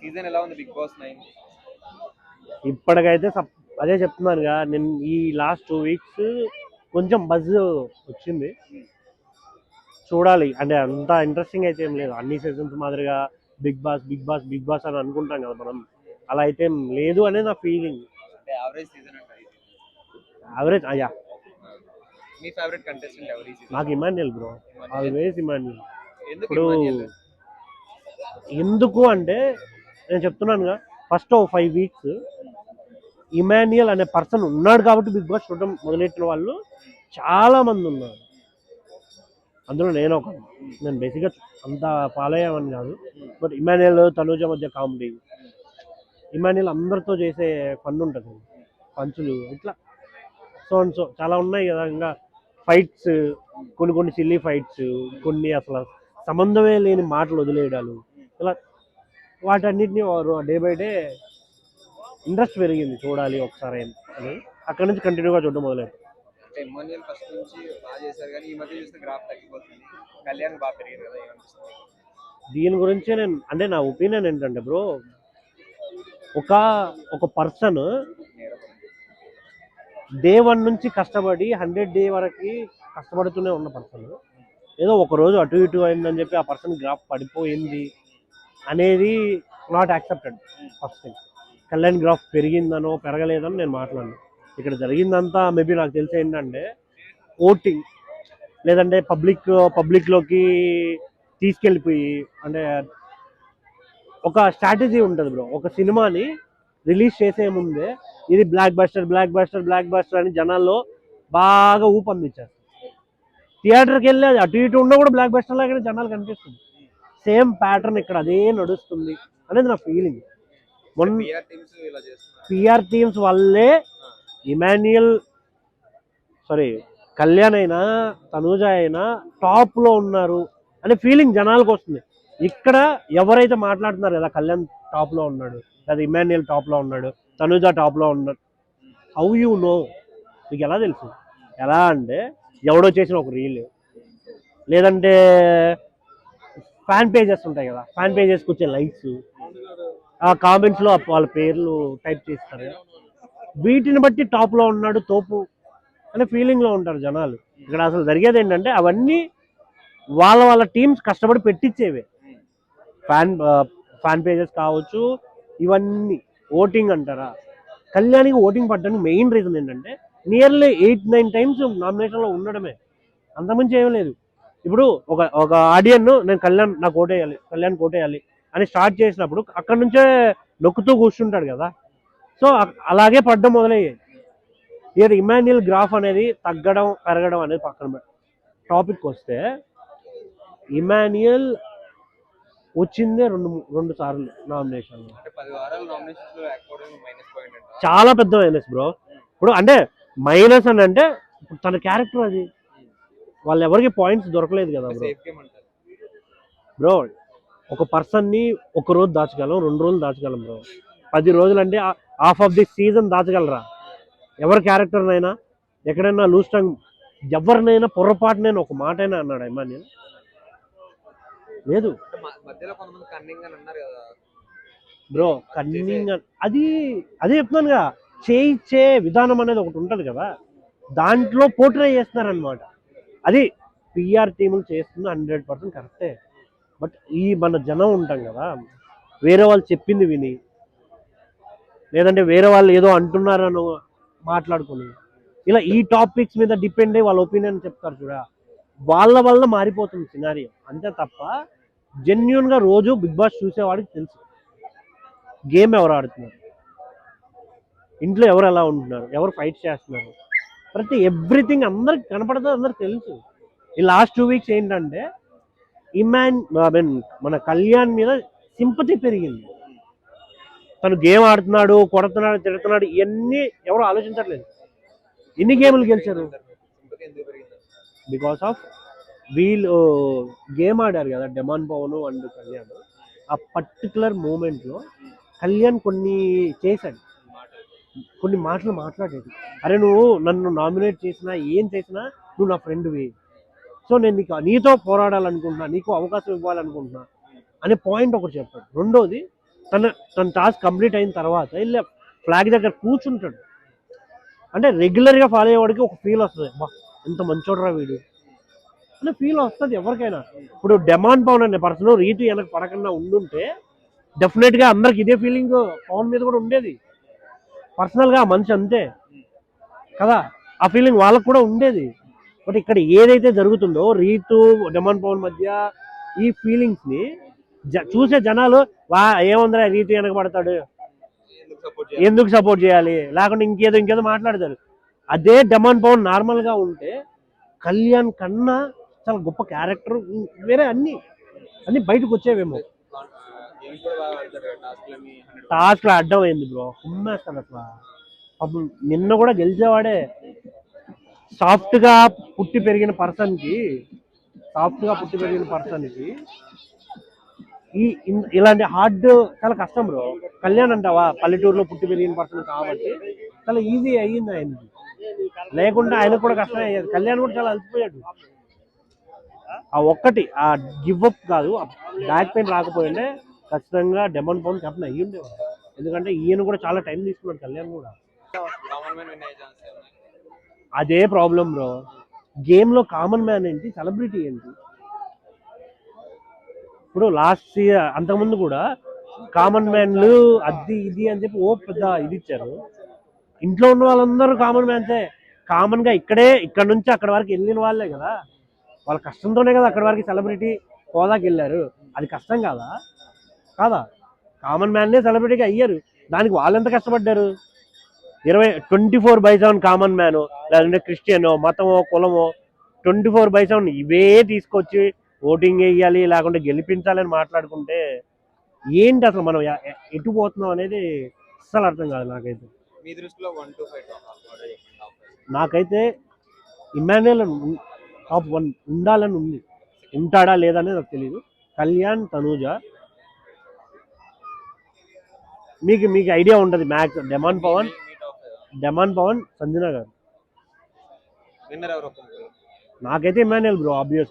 Season ఎలా ఉంది big boss 9? ఇప్పటికైతే అదే చెప్తున్నానుగా, నేను ఈ లాస్ట్ 2 వీక్స్ కొంచెం బజ్ వచ్చింది. చూడాలి, అంటే అంత ఇంట్రెస్టింగ్ అయితే ఏం లేదు. అన్ని సీజన్స్ మాదిరిగా Bigg Boss Bigg Boss Bigg Boss అని అనుకుంటాం కదా మనం, అలా అయితే ఏం లేదు అనేది నా ఫీలింగ్. అంటే యావరేజ్ సీజన్ అంటారు. యావరేజ్ అయ్యా. మీ ఫేవరెట్ కంటెస్టెంట్ ఎవరు ఈ సీజన్? నాకు ఇమాన్యుయల్ బ్రో, ఆల్వేస్ ఇమాన్యుయల్. ఇప్పుడు ఎందుకు అంటే నేను చెప్తున్నానుగా, ఫస్ట్ 5 వీక్స్ ఇమాన్యుయల్ అనే పర్సన్ ఉన్నాడు కాబట్టి బిగ్ బాస్ చూడడం మొదలెట్టిన వాళ్ళు చాలా మంది ఉన్నారు. అందులో నేను బేసిక్గా అంత ఫాలో అయ్యామని కాదు, బట్ ఇమాన్యుయల్ తనూజ మధ్య కామెడీ, ఇమాన్యుయల్ అందరితో చేసే ఫన్ ఉంటుంది, పంచులు ఇట్లా సో చాలా ఉన్నాయి కదా. ఇంకా ఫైట్స్, కొన్ని సిల్లీ ఫైట్స్, కొన్ని అసలు సంబంధమే లేని మాటలు వదిలేయడాలు, ఇలా వాటన్నిటిని డే బై డే ఇంట్రెస్ట్ పెరిగింది, చూడాలి ఒకసారి అని. అక్కడ నుంచి కంటిన్యూగా చూడడం మొదలైంది. ఇమాన్యుయల్ ఫస్ట్ నుంచి బాగా చేశారు కానీ ఈ మధ్య చూస్తే గ్రాఫ్ తగ్గిపోతుంది. కళ్యాణ్ బాగా పెరిగింది కదా, ఏమనిపిస్తుంది? దీని గురించి నా ఒపీనియన్ ఏంటంటే బ్రో, ఒక పర్సన్ డే 1 నుంచి కష్టపడి 100 డే వరకు కష్టపడుతూనే ఉన్న పర్సన్ ఏదో ఒక రోజు అటు ఇటు అయిందని చెప్పి ఆ పర్సన్ గ్రాఫ్ పడిపోయింది అనేది not accepted. First thing, Kalyan graph పెరిగిందనో పెరగలేదని నేను మాట్లాడను. ఇక్కడ జరిగిందంతా మేబీ నాకు తెలిసి ఏంటంటే ఓటింగ్, లేదంటే పబ్లిక్లోకి తీసుకెళ్ళిపోయి, అంటే ఒక స్ట్రాటజీ ఉంటుంది బ్రో. ఒక సినిమాని రిలీజ్ చేసే ముందే ఇది బ్లాక్ బస్టర్ అని జనాల్లో బాగా ఊపందించారు. థియేటర్కి వెళ్ళి అది అటు ఇటు ఉన్నా కూడా బ్లాక్ బస్టర్ లాగానే జనాలు కనిపిస్తుంది. సేమ్ ప్యాటర్న్ ఇక్కడ అదే నడుస్తుంది అనేది నా ఫీలింగ్. పిఆర్ టీమ్స్ వల్లే ఇమాన్యుయల్ కళ్యాణ్ అయినా తనూజ అయినా టాప్లో ఉన్నారు అనే ఫీలింగ్ జనాలకు వస్తుంది. ఇక్కడ ఎవరైతే మాట్లాడుతున్నారు కదా, కళ్యాణ్ టాప్లో ఉన్నాడు, లేదా ఇమాన్యుయల్ టాప్లో ఉన్నాడు, తనూజ టాప్లో ఉన్నాడు, హౌ యూ నో? మీకు ఎలా తెలుసు? ఎలా అంటే ఎవడో చేసిన ఒక రీల్, లేదంటే ఫ్యాన్ పేజెస్ ఉంటాయి కదా, ఫ్యాన్ పేజెస్కి వచ్చే లైక్స్, ఆ కామెంట్స్లో వాళ్ళ పేర్లు టైప్ చేస్తారు కదా, వీటిని బట్టి టాప్లో ఉన్నాడు తోపు అనే ఫీలింగ్లో ఉంటారు జనాలు. ఇక్కడ అసలు జరిగేది ఏంటంటే అవన్నీ వాళ్ళ టీమ్స్ కష్టపడి పెట్టించేవే. ఫ్యాన్ పేజెస్ కావచ్చు, ఇవన్నీ ఓటింగ్ అంటారా. కళ్యాణ్కి ఓటింగ్ పడ్డానికి మెయిన్ రీజన్ ఏంటంటే నియర్లీ 8-9 టైమ్స్ నామినేషన్లో ఉండడమే, అంతకుమించి ఏమీ లేదు. ఇప్పుడు ఒక ఆడియన్ నేను నాకు ఓటేయాలి అని స్టార్ట్ చేసినప్పుడు అక్కడ నుంచే నొక్కుతూ కూర్చుంటాడు కదా. సో అలాగే పడ్డం మొదలయ్యాయి. ఇక్కడ ఇమాన్యుయల్ గ్రాఫ్ అనేది తగ్గడం పెరగడం అనేది పక్కన టాపిక్ వస్తే, ఇమాన్యుయల్ వచ్చిందే రెండు సార్లు నామినేషన్, చాలా పెద్ద మైనస్ బ్రో. ఇప్పుడు అంటే మైనస్ అని అంటే తన క్యారెక్టర్ అది, వాళ్ళు ఎవరికి పాయింట్స్ దొరకలేదు కదా బ్రో. ఒక పర్సన్ని ఒక రోజు దాచగలం, 2 రోజులు దాచగలం బ్రో. 10 రోజులు అంటే హాఫ్ ఆఫ్ ది సీజన్ దాచగలరా? ఎవరి క్యారెక్టర్నైనా ఎక్కడైనా లూజ్ టంగ్ ఎవరినైనా పొరపాటునైనా ఒక మాట అయినా అన్నాడు ఇమాన్యుయల్? లేదు బ్రో. కన్నింగ్ అది అదే చెప్తున్నానుగా, చేయించే విధానం అనేది ఒకటి ఉంటుంది కదా, దాంట్లో పోర్ట్రే చేస్తున్నారనమాట. అది పిఆర్ టీములు చేస్తుంది 100% కరెక్టే. బట్ ఈ మన జనం ఉంటాం కదా, వేరే వాళ్ళు చెప్పింది విని, లేదంటే వేరే వాళ్ళు ఏదో అంటున్నారని మాట్లాడుకుని, ఇలా ఈ టాపిక్స్ మీద డిపెండ్ అయ్యి వాళ్ళ ఒపీనియన్ చెప్తారు చూడ, వాళ్ళ వల్ల మారిపోతుంది సినారియో. అంతే తప్ప జెన్యున్గా రోజు బిగ్ బాస్ చూసేవాడికి తెలుసు గేమ్ ఎవరు ఆడుతున్నారు, ఇంట్లో ఎవరు ఎలా ఉంటున్నారు, ఎవరు ఫైట్ చేస్తున్నారు, ఎవ్రీథింగ్ అందరికి కనపడుతుంది, అందరికి తెలుసు. ఈ లాస్ట్ 2 వీక్స్ ఏంటంటే మన కళ్యాణ్ మీద సింపతి పెరిగింది. తను గేమ్ ఆడుతున్నాడు, కొడుతున్నాడు, తిడుతున్నాడు, ఇవన్నీ ఎవరు ఆలోచించట్లేదు. ఎన్ని గేమ్లు గెలిచారు? బికాస్ ఆఫ్ వీళ్ళు గేమ్ ఆడారు కదా, డెమాన్ పవన్ అండ్ కళ్యాణ్. ఆ పర్టికులర్ మూమెంట్లో కళ్యాణ్ కొన్ని చేశాడు, కొన్ని మాటలు మాట్లాడేది. అరే నువ్వు నన్ను నామినేట్ చేసినా ఏం చేసినా నువ్వు నా ఫ్రెండ్వి, సో నేను నీతో పోరాడాలనుకుంటున్నా, నీకు అవకాశం ఇవ్వాలనుకుంటున్నా అనే పాయింట్ ఒకటి చెప్పాడు. రెండోది తన టాస్క్ కంప్లీట్ అయిన తర్వాత వెళ్ళి ఫ్లాగ్ దగ్గర కూర్చుంటాడు. అంటే రెగ్యులర్గా ఫాలో అయ్యేవాడికి ఒక ఫీల్ వస్తుంది, బా ఎంత మంచోడరా వీడు అనే ఫీల్ వస్తుంది ఎవరికైనా. ఇప్పుడు డెమాన్ పవన్ అనే పర్సన్ రీతు వెనక పడకుండా ఉండుంటే డెఫినెట్గా అందరికి ఇదే ఫీలింగ్ పవన్ మీద కూడా ఉండేది. పర్సనల్గా ఆ మనిషి అంతే కదా, ఆ ఫీలింగ్ వాళ్ళకు కూడా ఉండేది. బట్ ఇక్కడ ఏదైతే జరుగుతుందో రీతు డెమాన్ పవన్ మధ్య ఈ ఫీలింగ్స్ని చూసే జనాలు ఏముందిరా రీతు వెనక పడతాడు, ఎందుకు సపోర్ట్ చేయాలి, లేకుంటే ఇంకేదో మాట్లాడతారు. అదే డెమాన్ పవన్ నార్మల్గా ఉంటే కళ్యాణ్ కన్నా చాలా గొప్ప క్యారెక్టర్, వేరే అన్ని బయటకు వచ్చేవేమో. టాస్క్లో అడ్డం అయింది బ్రో, కుమ్మేస్తాడు అసలు. అప్పుడు నిన్న కూడా గెలిచేవాడే. సాఫ్ట్గా పుట్టి పెరిగిన పర్సన్కి ఇలాంటి హార్డ్ చాలా కష్టం బ్రో. కళ్యాణ్ అంటావా పల్లెటూరులో పుట్టి పెరిగిన పర్సన్ కాబట్టి చాలా ఈజీ అయ్యింది ఆయనకి, లేకుండా ఆయనకు కూడా కష్టం అయ్యేది. కళ్యాణ్ కూడా చాలా అలసిపోయాడు. ఆ ఒక్కటి ఆ గివ్ అప్ కాదు, బ్యాక్ పెయిన్ రాకపోయింటే ఖచ్చితంగా డెమాన్ పవన్ కెప్టెన్ అయ్యి ఉండేవాడు. ఎందుకంటే ఈయన కూడా చాలా టైం తీసుకున్నాడు కళ్యాణ్ కూడా. అదే ప్రాబ్లం బ్రో, గేమ్లో కామన్ మ్యాన్ ఏంటి, సెలబ్రిటీ ఏంటి. ఇప్పుడు లాస్ట్ ఇయర్ అంతకుముందు కూడా కామన్ మ్యాన్లు అది ఇది అని చెప్పి పెద్ద ఇది ఇచ్చారు. ఇంట్లో ఉన్న వాళ్ళందరూ కామన్ మ్యాన్సే. కామన్గా ఇక్కడ నుంచి అక్కడ వరకు వెళ్ళిన వాళ్ళే కదా, వాళ్ళ కష్టంతోనే కదా అక్కడ వరకు సెలబ్రిటీ హోదాకి వెళ్ళారు. అది కష్టం కాదా? కామన్ మ్యాన్లే సెలబ్రిటీగా అయ్యారు, దానికి వాళ్ళెంత కష్టపడ్డారు. 24/7 కామన్ మ్యాన్, లేదంటే క్రిస్టియనో మతమో కులమో 24/7 ఇవే తీసుకొచ్చి ఓటింగ్ వేయాలి లేకుంటే గెలిపించాలని మాట్లాడుకుంటే ఏంటి అసలు మనం ఎటు పోతున్నాం అనేది అస్సలు అర్థం కాదు నాకైతే. మీ దృష్టిలో 1 to 5 నాకైతే ఇమాన్యుయల్ టాప్ 1 ఉండాలని ఉంది. ఉంటాడా లేదనేది నాకు తెలియదు. కళ్యాణ్, తనూజ, మీకు ఐడియా ఉంటుంది మ్యాక్స్. డెమాన్ పవన్, సంజన గారు. నాకైతే ఇమాన్యుయల్ బ్రో ఆబ్వియస్.